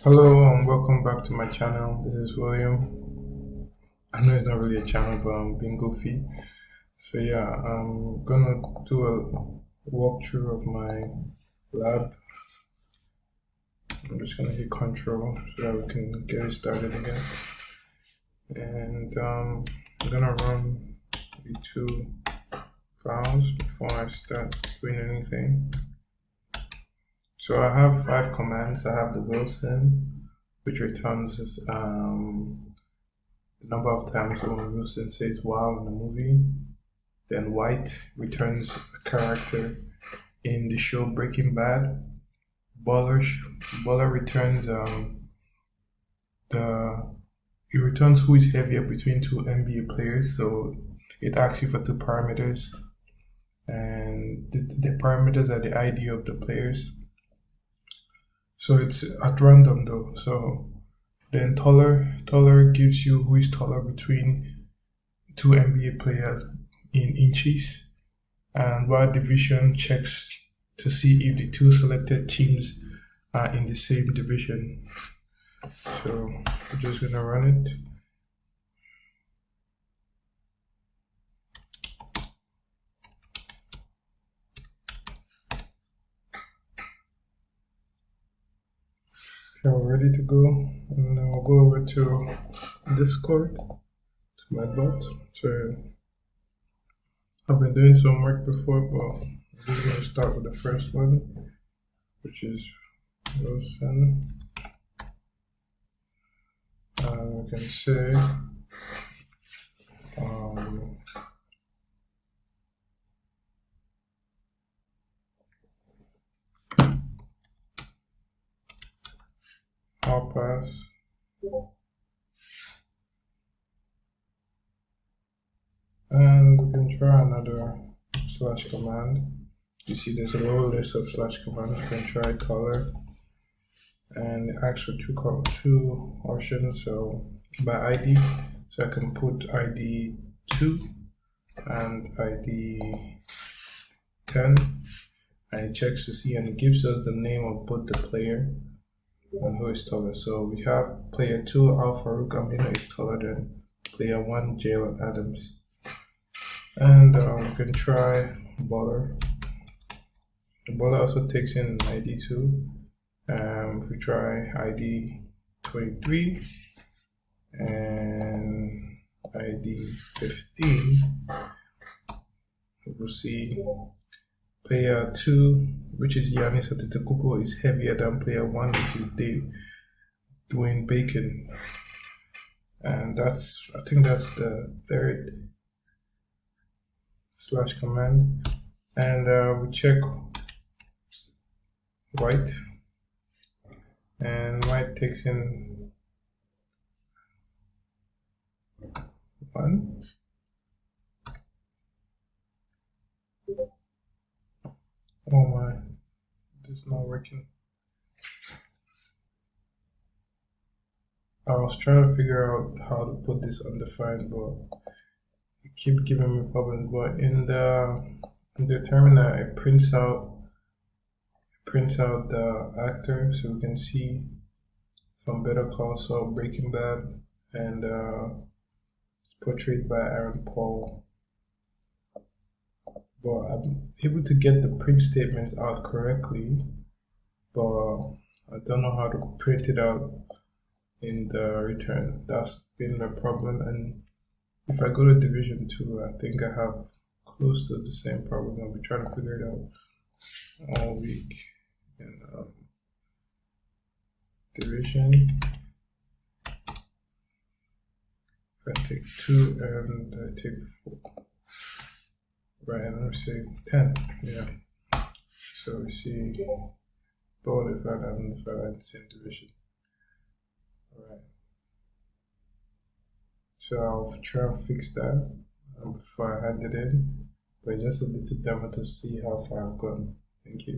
Hello and welcome back to my channel. This is William. I know it's not really a channel, but I'm being goofy. So yeah, I'm gonna do a walkthrough of my lab. I'm just gonna hit Control so that we can get it started again. And I'm gonna run the two files before I start doing anything. So I have 5 commands. I have the Wilson, which returns the number of times Owen Wilson says wow in the movie. Then White returns a character in the show Breaking Bad. Baller returns the he returns who is heavier between two NBA players. So it asks you for 2 parameters, and the parameters are the ID of the players. So it's at random though. So then taller gives you who is taller between two NBA players in inches, and while division checks to see if the two selected teams are in the same division. So we're just gonna run it. Okay, we're ready to go, and then we'll go over to Discord, to my bot. So I've been doing some work before, but I'm just gonna start with the first one, which is Wilson. And we can say I'll pass. And we can try another slash command. You see there's a little list of slash commands. You can try color, and actually two options. So by ID, so I can put ID 2 and ID 10, and it checks to see, and it gives us the name of both the player and who is taller. So we have player 2 Al Farouk Amina is taller than player 1 Jalen Adams. And we can try Baller. The Baller also takes in ID 2. If we try ID 23 and ID 15, we'll see player 2, which is Giannis Antetokounmpo, is heavier than player 1, which is Dwayne Bacon. And I think that's the third slash command. And we check White, and White takes in 1. Oh my, this is not working. I was trying to figure out how to put this undefined, but it keep giving me problems. But in the terminal, it prints out the actor, so we can see from Better Call Saul, Breaking Bad, and it's portrayed by Aaron Paul. But I'm able to get the print statements out correctly, but I don't know how to print it out in the return. That's been the problem. And if I go to Division 2, I think I have close to the same problem. I'll be trying to figure it out all week. And Division, if I take 2 and I take 4, right, and let me say 10, yeah. So we see both undefined and undefined in the same division. Alright. So I'll try and fix that before I hand it in, but it's just a little demo to see how far I've gone. Thank you.